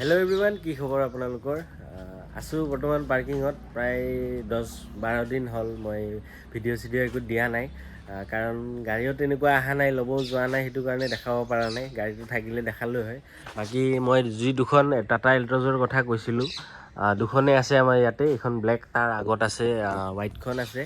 Hello' everyone, কি খবৰ আপোনালোকৰ? আছোঁ বৰ্তমান পাৰ্কিঙত। প্ৰায় 10-12 দিন হ'ল মই ভিডিঅ' একো দিয়া নাই, কাৰণ গাড়ীও তেনেকুৱা অহা নাই, ল'বও যোৱা নাই, সেইটো কাৰণে দেখাব পৰা নাই। গাড়ীটো থাকিলে দেখালোঁ হয়। বাকী মই যি দুখন টাটা এল্ট্ৰজৰ কথা কৈছিলোঁ, দুখনেই আছে আমাৰ ইয়াতে। এইখন ব্লেক, তাৰ আগত আছে হোৱাইটখন আছে।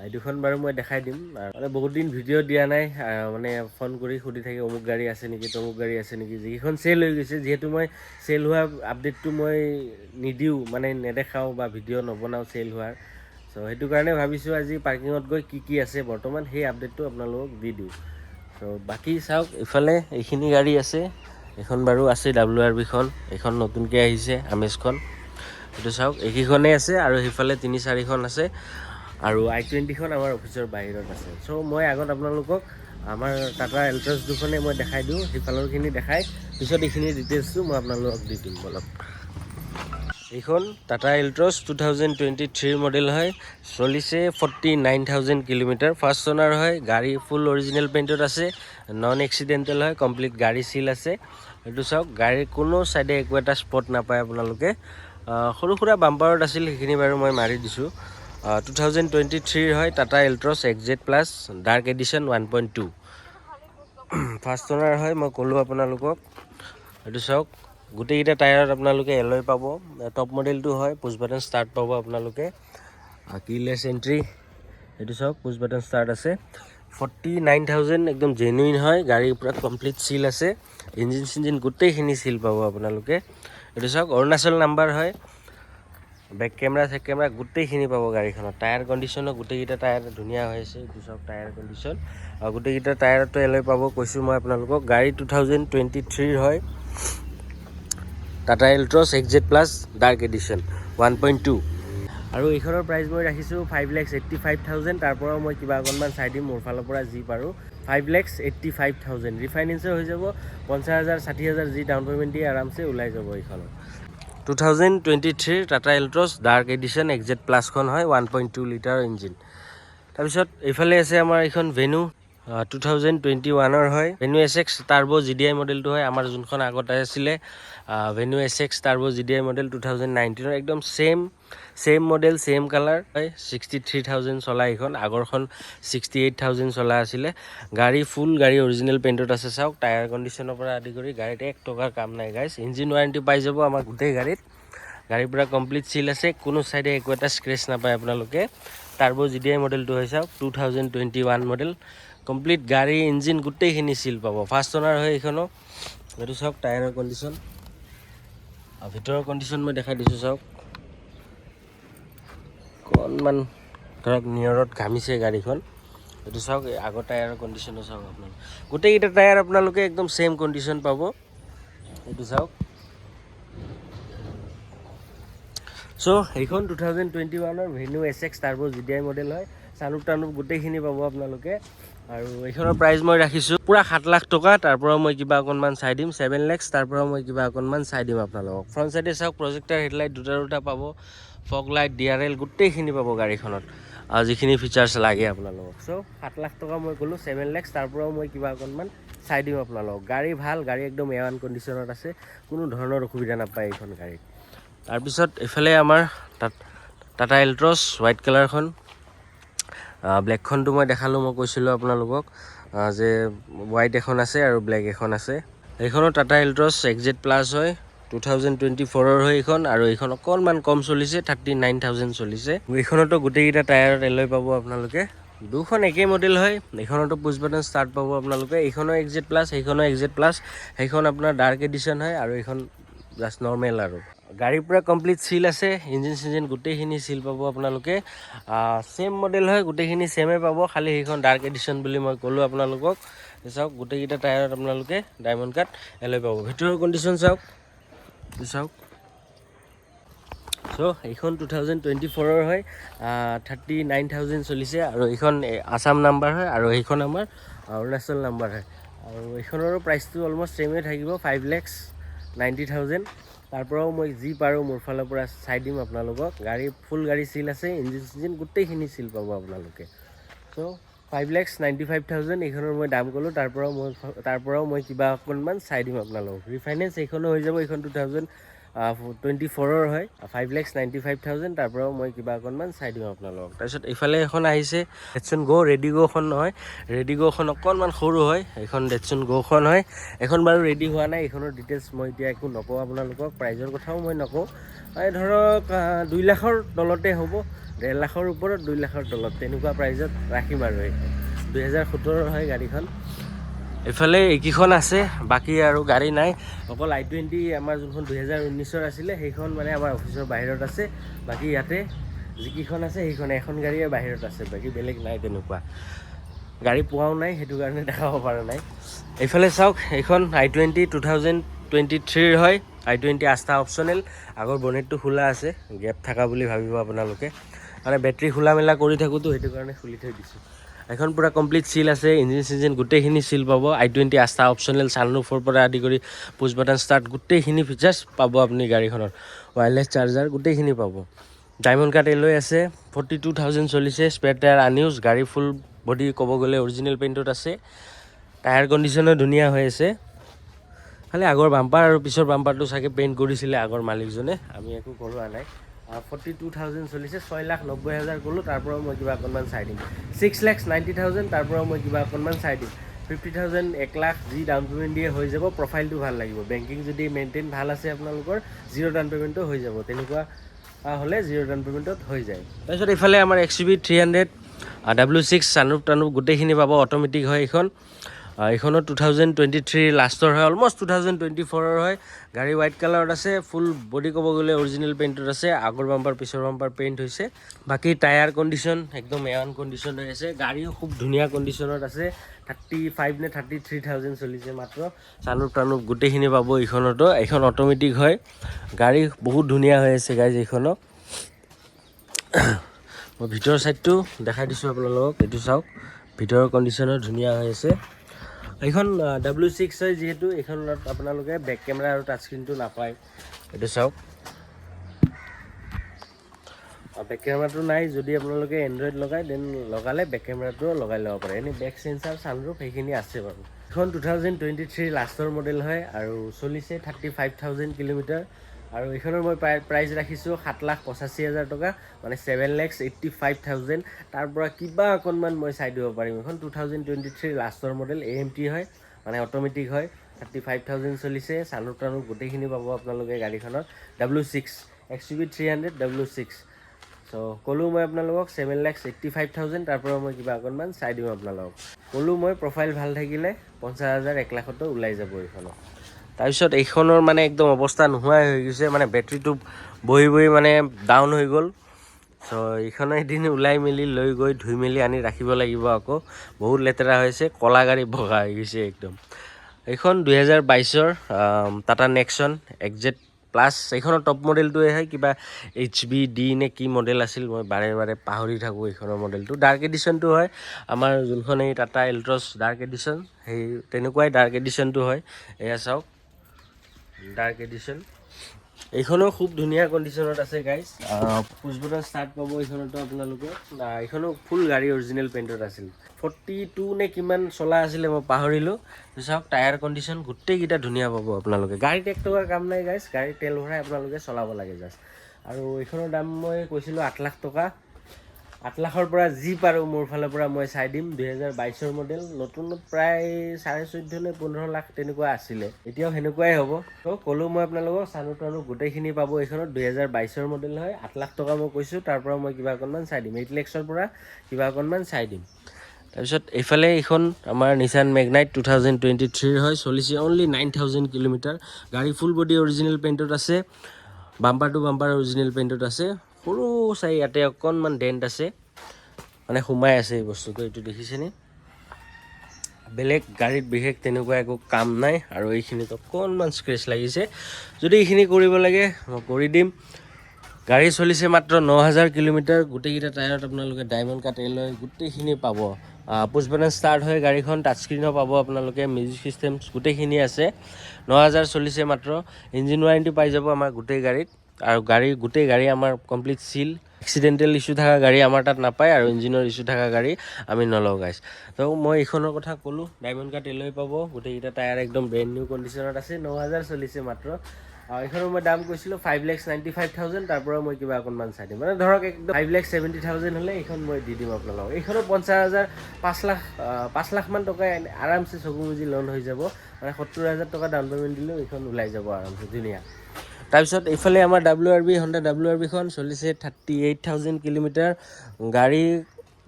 এই দুখন বাৰু মই দেখাই দিম। মানে বহুত দিন ভিডিঅ' দিয়া নাই, মানে ফোন কৰি সুধি থাকে অমুক গাড়ী আছে নেকি, তমুক গাড়ী আছে নেকি। যিকেইখন চেল হৈ গৈছে, যিহেতু মই চেল হোৱা আপডেটটো মই নিদিওঁ, মানে নেদেখাওঁ বা ভিডিঅ' নবনাওঁ চেল হোৱাৰ। চ' সেইটো কাৰণে ভাবিছোঁ আজি পাৰ্কিঙত গৈ কি আছে বৰ্তমান সেই আপডেটটো আপোনালোকক দি দিওঁ। চ' বাকী চাওক, ইফালে এইখিনি গাড়ী আছে। এইখন বাৰু আছে WRV-খন, এইখন নতুনকৈ আহিছে আমেজখন। এইটো চাওক, এইকেইখনেই আছে আৰু সেইফালে 3-4খন আছে। আৰু i20খন আমাৰ অফিচৰ বাহিৰত আছে। চ' মই আগত আপোনালোকক আমাৰ টাটা এল্ট্ৰছ দুখনে মই দেখাই দিওঁ, সেইফালৰখিনি দেখাই পিছত এইখিনি ডিটেইলছটো মই আপোনালোকক দি দিম বলক। এইখন টাটা এল্ট্ৰছ 2023 মডেল হয়। চলিছে 49,000 কিলোমিটাৰ। ফাৰ্ষ্ট অনাৰ হয়। গাড়ী ফুল অৰিজিনেল পেইণ্টত আছে, নন এক্সিডেণ্টেল হয়, কমপ্লিট গাড়ী চিল আছে। এইটো চাওক, গাড়ীৰ কোনো ছাইডে একো এটা স্পট নাপায় আপোনালোকে। সৰু সুৰা বাম্পাৰত আছিল, সেইখিনি বাৰু মই মাৰি দিছোঁ। 2023 হয় Tata Altroz XZ+ dark edition 1.2। First owner হয়, মই ক'লোঁ আপোনালোকক। এইটো চাওক, গোটেইকেইটা টায়াৰত আপোনালোকে এলয় পাব। টপ মডেলটো হয়, পুছ বাটন ষ্টাৰ্ট পাব আপোনালোকে। কিলেছ এণ্ট্ৰি, এইটো চাওক, পুছ বাটন ষ্টাৰ্ট আছে। 49,000 একদম জেনুইন হয়। গাড়ী পূৰা কমপ্লিট চিল আছে। ইঞ্জিন গোটেইখিনি চিল পাব আপোনালোকে। এইটো চাওক, অৰুণাচল নাম্বাৰ হয়। বেক কেমেৰা চেক কেমেৰা গোটেইখিনি পাব গাড়ীখনত। টায়াৰ কণ্ডিশ্যনো গোটেইকেইটা টায়াৰ ধুনীয়া হৈ আছে। এইটো চাওক টায়াৰ কণ্ডিশ্যন, আৰু গোটেইকেইটা টায়াৰতো এলয় পাব কৈছোঁ মই আপোনালোকক। গাড়ী 2023 হয়, Tata Altroz XZ+ dark edition 1.2। আৰু এইখনৰ প্ৰাইচ মই ৰাখিছোঁ 5,85,000। তাৰ পৰাও মই কিবা অকণমান চাই দিম মোৰ ফালৰ পৰা যি পাৰোঁ। 5,85,000 ৰিফাইনেন্সে হৈ যাব। 50,000 60,000 যি ডাউন পে'মেণ্ট দিয়ে আৰামছে ওলাই যাব এইখনত। 2023 টাটা এল্ট্ৰছ ডাৰ্ক এডিশ্যন XZ+খন হয়, 1.2 লিটাৰ ইঞ্জিন। তাৰপিছত এইফালে আছে আমাৰ এইখন ভেনু, 2021ৰ হয়। ভেনু SX টাৰ্বো GDI মডেলটো হয়, আমাৰ যোনখন আগতে আছিলে Venue SX turbo GDI model 2019ৰ। একদম ছেম মডেল, ছেম কালাৰ হয়। 63,000 চলা এইখন, আগৰখন 68,000 চলা আছিলে। গাড়ী ফুল গাড়ী অৰিজিনেল পেইণ্টত আছে। চাওক, টায়াৰ কণ্ডিশ্যনৰ পৰা আদি কৰি গাড়ীত 1 টকাৰ কাম নাই গাইছ। ইঞ্জিন ৱাৰেণ্টি পাই যাব আমাৰ গোটেই গাড়ীত। গাড়ীৰ পৰা কমপ্লিট চিল আছে, কোনো ছাইডে একো এটা স্ক্ৰেচ নাপায় আপোনালোকে। টাৰ্বো GDI মডেলটো হয়, চাওক 2021 মডেল। কমপ্লিট গাড়ী ইঞ্জিন গোটেইখিনি চিল পাব। ফাৰ্ষ্ট অনাৰ হয় এইখনো। এইটো চাওক টায়াৰৰ কণ্ডিশ্যন, ভিতৰৰ কণ্ডিশ্যন মই দেখাই দিছোঁ। চাওক, অকণমান ধৰক নিয়ৰত ঘামিছে গাড়ীখন। এইটো চাওক, আগৰ টায়াৰৰ কণ্ডিশ্যনো চাওক আপোনালোকে। গোটেইকেইটা টায়াৰ আপোনালোকে একদম ছেম কণ্ডিশ্যন পাব। এইটো চাওক। চ' এইখন 2021ৰ Venue SX turbo GDI model হয়। চানুপ টানুপ গোটেইখিনি পাব আপোনালোকে। আৰু এইখনৰ প্ৰাইচ মই ৰাখিছোঁ পূৰা 7 লাখ টকা। তাৰ পৰাও মই কিবা অকণমান চাই দিম। 7 লাখ, তাৰ পৰাও মই কিবা অকণমান চাই দিম আপোনালোকক। ফ্ৰণ্ট চাইডে চাওক, প্ৰজেক্টাৰ হেডলাইট দুটা পাব, ফগ লাইট DRL গোটেইখিনি পাব গাড়ীখনত, আৰু যিখিনি ফিচাৰ্ছ লাগে আপোনালোকক। চ' 7 লাখ টকা মই ক'লোঁ, 7 লাখ, তাৰ পৰাও মই কিবা অকণমান চাই দিম আপোনালোকক। গাড়ী ভাল, গাড়ী একদম A1 কণ্ডিশ্যনত আছে, কোনো ধৰণৰ অসুবিধা নাপায় এইখন গাড়ীত। তাৰপিছত এইফালে আমাৰ টাটা এল্ট্ৰছ হোৱাইট কালাৰখন, ব্লেকখনটো মই দেখালোঁ। মই কৈছিলোঁ আপোনালোকক যে হোৱাইট এখন আছে আৰু ব্লেক এখন আছে। এইখনো টাটা এল্ট্ৰছ XZ+ হয়, 2024ৰ হয় এইখন। আৰু এইখন অকণমান কম চলিছে, 39,000 চলিছে। এইখনতো গোটেইকেইটা টায়াৰত এলয় পাব আপোনালোকে। দুখন একেই মডেল হয়। এইখনতো পুছ বাটন ষ্টাৰ্ট পাব আপোনালোকে। এইখনো XZ+, সেইখনো XZ+। সেইখন আপোনাৰ ডাৰ্ক এডিশ্যন হয়, আৰু এইখন জাষ্ট নৰ্মেল। আৰু গাড়ীৰ পৰা কমপ্লিট চিল আছে, ইঞ্জিন গোটেইখিনি চিল পাব আপোনালোকে। ছেম মডেল হয়, গোটেইখিনি ছেমে পাব, খালি সেইখন ডাৰ্ক এডিশ্যন বুলি মই ক'লোঁ আপোনালোকক। চাওক, গোটেইকেইটা টায়াৰত আপোনালোকে ডায়মণ্ড কাট এলয় পাব। ভিতৰৰ কণ্ডিশ্যন চাওক, চ' এইখন 2024ৰ হয়, 39,000 চলিছে। আৰু এইখন আছাম নাম্বাৰ হয়, আৰু এইখন আমাৰ অৰুণাচল নাম্বাৰ হয়। আৰু এইখনৰো প্ৰাইচটো অলমষ্ট ছেমে থাকিব, 5,90,000। তাৰ পৰাও মই যি পাৰোঁ মোৰ ফালৰ পৰা চাই দিম আপোনালোকক। গাড়ী ফুল গাড়ী চিল আছে, ইঞ্জিন গোটেইখিনি চিল পাব আপোনালোকে। চ' 5,95,000 এইখনৰ মই দাম ক'লোঁ। তাৰ পৰাও মই কিবা অকণমান চাই দিম আপোনালোকক। ৰিফাইনেন্স এইখনো হৈ যাব, এইখন 2024ৰ হয়। 5,95,000 তাৰ পৰাও মই কিবা অকণমান চাই দিম আপোনালোকক। তাৰপিছত এইফালে এখন আহিছে ডেটছন গ', ৰেডি গ'খন নহয়, ৰেডি গ'খন অকণমান সৰু হয়, এইখন ডেটছন গ'খন হয়। এখন বাৰু ৰেডি হোৱা নাই, এইখনৰ ডিটেইলছ মই এতিয়া একো নকওঁ আপোনালোকক, প্ৰাইজৰ কথাও মই নকওঁ। এই ধৰক 2 লাখৰ তলতে হ'ব, 1.5 লাখৰ ওপৰত, 2 লাখৰ তলত, তেনেকুৱা প্ৰাইজত ৰাখিম আৰু। এইখন 2017 হয় গাড়ীখন। এইফালে এইকেইখন আছে, বাকী আৰু গাড়ী নাই, অকল i20 আমাৰ যোনখন 2019ৰ আছিলে সেইখন মানে আমাৰ অফিচৰ বাহিৰত আছে। বাকী ইয়াতে যিকেইখন আছে সেইখন এখন গাড়ীয়ে বাহিৰত আছে, বাকী বেলেগ নাই তেনেকুৱা। গাড়ী পোৱাও নাই, সেইটো কাৰণে দেখাব পৰা নাই। এইফালে চাওক, এইখন i20 2023ৰ হয়, i20 আস্থা অপশ্যনেল। আগৰ বনেটটো খোলা আছে, গেপ থকা বুলি ভাবিব আপোনালোকে, মানে বেটেৰী খোলা মেলা কৰি থাকোঁতো, সেইটো কাৰণে খুলি থৈ দিছোঁ। এখন পূৰা কমপ্লিট চিল আছে, ইঞ্জিন গোটেইখিনি চিল পাব। i20 আস্থা অপশ্যনেল, ছানৰুফৰ পৰা আদি কৰি পুছ বাটন ষ্টাৰ্ট, গোটেইখিনি ফিচাৰ্ছ পাব আপুনি গাড়ীখনত। ৱায়াৰলেছ চাৰ্জাৰ গোটেইখিনি পাব। ডায়মণ্ড কাট এলয় আছে, 42,000 চলিছে। স্পেয়াৰ টায়াৰ আনইউজ, গাড়ী ফুল বডি ক'ব গ'লে অৰিজিনেল পেইণ্টত আছে। টায়াৰ কণ্ডিশ্যনো ধুনীয়া হৈ আছে, খালি আগৰ বাম্পাৰ আৰু পিছৰ বাম্পাৰটো চাগে পেইণ্ট কৰিছিলে আগৰ মালিকজনে, আমি একো কৰোৱা নাই। 42,000 চলিছে, 6,90,000 ক'লোঁ, তাৰ পৰাও মই কিবা অকণমান চাই দিম। 6,90,000 তাৰ পৰাও মই কিবা অকণমান চাই দিম। 50,000 1 লাখ যি ডাউন পে'মেণ্ট দিয়ে হৈ যাব। প্ৰফাইলটো ভাল লাগিব, বেংকিং যদি মেইনটেইন ভাল আছে আপোনালোকৰ, 0 ডাউন পে'মেণ্টো হৈ যাব। তেনেকুৱা হ'লে 0 ডাউন পে'মেণ্টত হৈ যায়। তাৰপিছত এইফালে আমাৰ XUV 300 W6 ছানৰুফ টানুফ গোটেইখিনি পাব, অট'মেটিক হয় এইখন। এইখনো 2023 লাষ্টৰ হয়, অলমষ্ট 2024ৰ হয়। গাড়ী হোৱাইট কালাৰত আছে, ফুল বডি ক'ব গ'লে অৰিজিনেল পেইণ্টত আছে। আগৰ বাম্পাৰ পিছৰ বাম্পাৰ পেইণ্ট হৈছে। বাকী টায়াৰ কণ্ডিশ্যন একদম A1 কণ্ডিশ্যন হৈ আছে। গাড়ীও খুব ধুনীয়া কণ্ডিশ্যনত আছে। 35 নে 33,000 চলিছে মাত্ৰ। ছানৰুফ টানুফ গোটেইখিনি পাব এইখনতো। এইখন অট'মেটিক হয়, গাড়ী বহুত ধুনীয়া হৈ আছে গাইজ এইখনো। মই ভিতৰৰ ছাইডটো দেখাই দিছোঁ আপোনালোকক, এইটো চাওক, ভিতৰৰ কণ্ডিশ্যনো ধুনীয়া হৈ আছে। এইখন W6 হয় যিহেতু, এইখনত আপোনালোকে বেক কেমেৰা আৰু টাচ স্ক্ৰীণটো নাপায়। এইটো চাওক, বেক কেমেৰাটো নাই। যদি আপোনালোকে এণ্ড্ৰইড লগায় দেন লগালে বেক কেমেৰাটো লগাই ল'ব পাৰে। এনেই বেক চেঞ্চাৰ ছানৰুফ সেইখিনি আছে বাৰু। এইখন 2023 লাষ্টৰ মডেল হয় আৰু চলিছে 35,000 কিলোমিটাৰ। আৰু এইখনৰ মই প্ৰাইচ ৰাখিছোঁ 7,85,000 টকা, মানে 7,85,000। তাৰ পৰা কিবা অকণমান মই চাই দিব পাৰিম। এইখন 2023 লাষ্টৰ মডেল, AMT হয়, মানে অট'মেটিক হয়। 35,000 চলিছে, ছানৰুফ টানুফ গোটেইখিনি পাব আপোনালোকে গাড়ীখনত। W6 XUV 300 W6। চ' ক'লোঁ মই আপোনালোকক 7,85,000, তাৰ পৰা মই কিবা অকণমান চাই দিম আপোনালোকক। ক'লোঁ মই প্ৰফাইল ভাল থাকিলে 50,000 1 লাখতো ওলাই যাব এইখনত। তাৰপিছত এইখনৰ মানে একদম অৱস্থা নোহোৱাই হৈ গৈছে, মানে বেটেৰীটো বহি বহি মানে ডাউন হৈ গ'ল। চ' এইখনে এদিন ওলাই মেলি লৈ গৈ ধুই মেলি আনি ৰাখিব লাগিব আকৌ, বহুত লেতেৰা হৈছে, ক'লা গাড়ী বগা হৈ গৈছে একদম। এইখন 2022ৰ টাটা নেক্সন XZ প্লাছ। এইখনৰ টপ মডেলটোৱে হয়, কিবা HBD নে কি মডেল আছিল, মই বাৰে বাৰে পাহৰি থাকোঁ এইখনৰ মডেলটো। ডাৰ্ক এডিশ্যনটো হয়, আমাৰ যোনখন এই টাটা এল্ট্ৰছ ডাৰ্ক এডিশ্যন, সেই তেনেকুৱাই ডাৰ্ক এডিশ্যনটো হয়। এয়া চাওক, ডাৰ্ক এডিশ্যন। এইখনো খুব ধুনীয়া কণ্ডিশ্যনত আছে গাইজ। পুছ বাটন ষ্টাৰ্ট পাব এইখনতো আপোনালোকে। এইখনো ফুল গাড়ী অৰিজিনেল পেইণ্টত আছিল। 42 নে কিমান চলা আছিলে, মই পাহৰিলোঁ। চাওক, টায়াৰ কণ্ডিশ্যন গোটেইকেইটা ধুনীয়া পাব আপোনালোকে। গাড়ীত 1 টকাৰ কাম নাই গাইজ, গাড়ীত তেল ভৰাই আপোনালোকে চলাব লাগে জাষ্ট। আৰু এইখনৰ দাম মই কৈছিলোঁ 8 লাখ টকা। 8 লাখৰ পৰা যি পাৰোঁ মোৰ ফালৰ পৰা মই চাই দিম। 2022ৰ মডেল, নতুনত প্ৰায় 14.5 নে 15 লাখ তেনেকুৱা আছিলে, এতিয়াও সেনেকুৱাই হ'ব। ত' ক'লোঁ মই আপোনালোকক, ছানৰুফ টানুফ গোটেইখিনি পাব এইখনত। 2022ৰ মডেল হয়, 8 লাখ টকা মই কৈছোঁ, তাৰ পৰা মই কিবা অকণমান চাই দিম। 8 লাখৰ পৰা কিবা অকণমান চাই দিম। তাৰপিছত এইফালে এইখন আমাৰ নিছান মেগনাইট 2023 হয়, চলিছে অনলি 9,000 কিলোমিটাৰ। গাড়ী ফুল বডি অৰিজিনেল পেইণ্টত আছে, বাম্পাৰ টু বাম্পাৰ অৰিজিনেল পেইণ্টত আছে। সৰু চাই ইয়াতে অকণমান ডেণ্ট আছে, মানে সোমাই আছে এই বস্তুটো, এইটো দেখিছেনে? বেলেগ গাড়ীত বিশেষ তেনেকুৱা একো কাম নাই। আৰু এইখিনিত অকণমান স্ক্ৰেচ লাগিছে, যদি এইখিনি কৰিব লাগে মই কৰি দিম। গাড়ী চলিছে মাত্ৰ 9,000 কিলোমিটাৰ। গোটেইকেইটা টায়াৰত আপোনালোকে ডায়মণ্ড কাট এলয় গোটেইখিনি পাব। পুছ বাটন ষ্টাৰ্ট হয় গাড়ীখন, টাচ স্ক্ৰীণো পাব আপোনালোকে, মিউজিক চিষ্টেম গোটেইখিনি আছে। 9,000 চলিছে মাত্ৰ। ইঞ্জিন ৱাৰেণ্টি পাই যাব আমাৰ গোটেই গাড়ীত। আৰু গোটেই গাড়ী আমাৰ কমপ্লিট চিল এক্সিডেণ্টেল ইছ্যু থকা গাড়ী আমাৰ তাত নাপায় আৰু ইঞ্জিনৰ ইছ্যু থকা গাড়ী আমি নলওঁ গাইছ তো মই এইখনৰ কথা ক'লোঁ ডায়মণ্ড কাট এলয় পাব গোটেইকেইটা টায়াৰ একদম ব্ৰেণ্ড নিউ কণ্ডিশ্যনত আছে 9000 চলিছে মাত্ৰ এইখনৰ মই দাম কৈছিলোঁ 5,95,000 তাৰ পৰা মই কিবা অকণমান চাই দিম মানে ধৰক একদম 5,70,000 হ'লে এইখন মই দি দিম আপোনালোকক এইখনৰ 50,000 5 লাখ মান টকা আৰামছে চকু মুজি লোন হৈ যাব মানে 70,000 টকা ডাউন পে'মেণ্ট দিলেও এইখন ওলাই যাব আৰামছে ধুনীয়া তাৰপিছত এইফালে আমাৰ Honda WRBখন চলিছে 38,000 কিলোমিটাৰ গাড়ী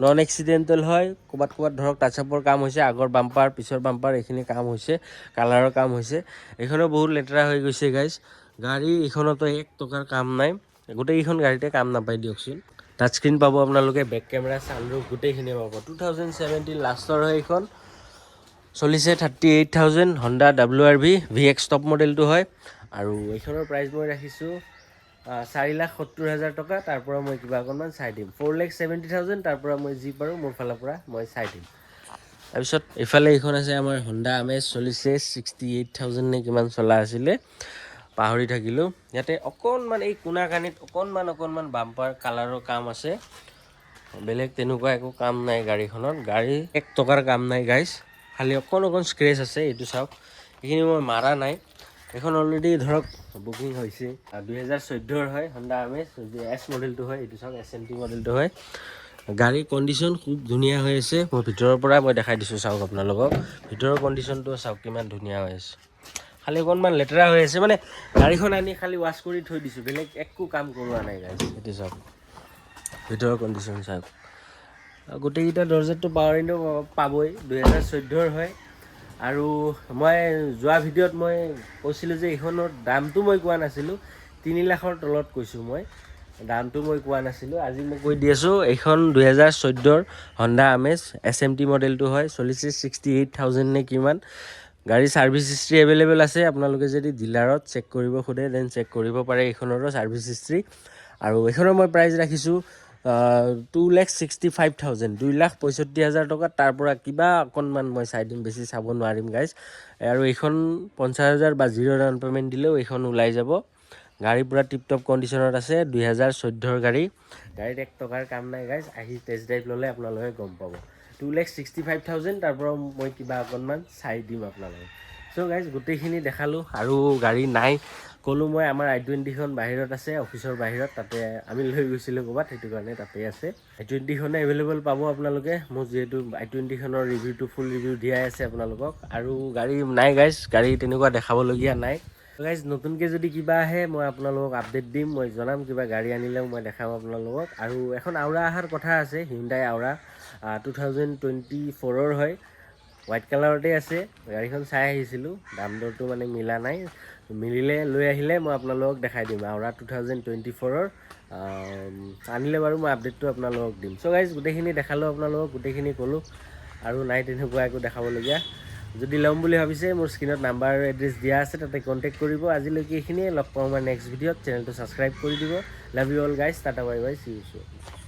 নন এক্সিডেণ্টেল হয় ক'ৰবাত ধৰক টাচআপৰ কাম হৈছে আগৰ বাম্পাৰ পিছৰ বাম্পাৰ এইখিনি কাম হৈছে কালাৰৰ কাম হৈছে এইখনো বহুত লেতেৰা হৈ গৈছে গাইজ গাড়ী এইখনতো 1 টকাৰ কাম নাই গোটেইকেইখন গাড়ীতে কাম নাপায় দিয়কচোন টাচ স্ক্ৰীন পাব আপোনালোকে বেক কেমেৰা ছানৰুফ গোটেইখিনি পাব 2017 লাষ্টৰ হয় এইখন চলিছে 38,000 Honda WRB VX টপ মডেলটো হয় আৰু এইখনৰ প্ৰাইচ মই ৰাখিছোঁ 4,70,000 টকা তাৰ পৰা মই কিবা অকণমান চাই দিম 4,70,000 তাৰ পৰা মই যি পাৰোঁ মোৰ ফালৰ পৰা মই চাই দিম তাৰপিছত এইফালে এইখন আছে আমাৰ Honda Amaze চলিছে 68,000 নে কিমান চলা আছিলে পাহৰি থাকিলোঁ ইয়াতে অকণমান এই কোণা কানিত অকণমান বাম্পাৰ কালাৰৰ কাম আছে বেলেগ তেনেকুৱা একো কাম নাই গাড়ীখনত গাড়ী 1 টকাৰ কাম নাই গাইজ খালি অকণ স্ক্ৰেচ আছে এইটো চাওক এইখিনি মই মাৰা নাই এখন অলৰেডি ধৰক বুকিং হৈছে 2014 হয় Honda Amaze S মডেলটো হয় এইটো চাওক SMT মডেলটো হয় গাড়ী কণ্ডিশ্যন খুব ধুনীয়া হৈ আছে মই ভিতৰৰ পৰা মই দেখাই দিছোঁ চাওক আপোনালোকক ভিতৰৰ কণ্ডিশ্যনটো চাওক কিমান ধুনীয়া হৈ আছে খালি অকণমান লেতেৰা হৈ আছে মানে গাড়ীখন আনি খালি ৱাছ কৰি থৈ দিছোঁ বেলেগ একো কাম কৰোৱা নাই গাইজ এইটো চাওক ভিতৰৰ কণ্ডিশ্যন চাওক গোটেইকেইটা দৰ্জাটো পাৱাৰ উইণ্ডো পাবই 2014 হয় আৰু মই যোৱা ভিডিঅ'ত মই কৈছিলোঁ যে এইখনৰ দামটো মই কোৱা নাছিলোঁ 3 লাখৰ তলত কৈছোঁ মই দামটো মই কোৱা নাছিলোঁ আজি মই কৈ দি আছোঁ এইখন 2014 Honda Amaze SMT মডেলটো হয় চলিছে 68,000 নে কিমান গাড়ী ছাৰ্ভিচ হিষ্ট্ৰী এভেইলেবল আছে আপোনালোকে যদি ডিলাৰত চেক কৰিব খোজে দেন চেক কৰিব পাৰে এইখনৰো ছাৰ্ভিচ হিষ্ট্ৰী আৰু এইখনৰ মই প্ৰাইচ ৰাখিছোঁ 2,65,000 2,65,000 টকা তাৰ পৰা কিবা অকণমান মই চাই দিম বেছি চাব নোৱাৰিম গাইজ আৰু এইখন 50,000 বা 0 ডাউন পে'মেণ্ট দিলেও এইখন ওলাই যাব গাড়ী পূৰা টিপটপ কণ্ডিশ্যনত আছে 2014 গাড়ীত 1 টকাৰ কাম নাই গাইজ আহি টেষ্ট ড্ৰাইভ ল'লে আপোনালোকে গম পাব 2,65,000 তাৰ পৰা মই কিবা অকণমান চাই দিম আপোনালোকক চ' গাইজ গোটেইখিনি দেখালোঁ আৰু গাড়ী নাই ক'লোঁ মই আমাৰ i20খন বাহিৰত আছে অফিচৰ বাহিৰত তাতে আমি লৈ গৈছিলোঁ ক'ৰবাত সেইটো কাৰণে তাতে আছে i20খনে এভেইলেবল পাব আপোনালোকে মোৰ যিহেতু i20খনৰ ৰিভিউটো ফুল ৰিভিউ দিয়াই আছে আপোনালোকক আৰু গাড়ী নাই গাইজ গাড়ী তেনেকুৱা দেখাবলগীয়া নাই গাইজ নতুনকৈ যদি কিবা আহে মই আপোনালোকক আপডেট দিম মই জনাম কিবা গাড়ী আনিলেও মই দেখাম আপোনালোকক আৰু এখন আউৰা অহাৰ কথা আছে Hyundai আউৰা 2024ৰ হয় হোৱাইট কালাৰতে আছে গাড়ীখন চাই আহিছিলোঁ দাম দৰটো মানে মিলা নাই মিলিলে লৈ আহিলে মই আপোনালোকক দেখাই দিম আউৰা 2024ৰ আনিলে বাৰু মই আপডেটটো আপোনালোকক দিম চ' গাইজ গোটেইখিনি দেখালোঁ আপোনালোকক গোটেইখিনি ক'লোঁ আৰু নাই তেনেকুৱা একো দেখাবলগীয়া যদি ল'ম বুলি ভাবিছে মোৰ স্ক্ৰীনত নাম্বাৰ আৰু এড্ৰেছ দিয়া আছে তাতে কণ্টেক্ট কৰিব আজিলৈকে এইখিনিয়ে লগ পাওঁ মই নেক্সট ভিডিঅ'ত চেনেলটো ছাবস্ক্ৰাইব কৰি দিব love you all guys tata bye bye see U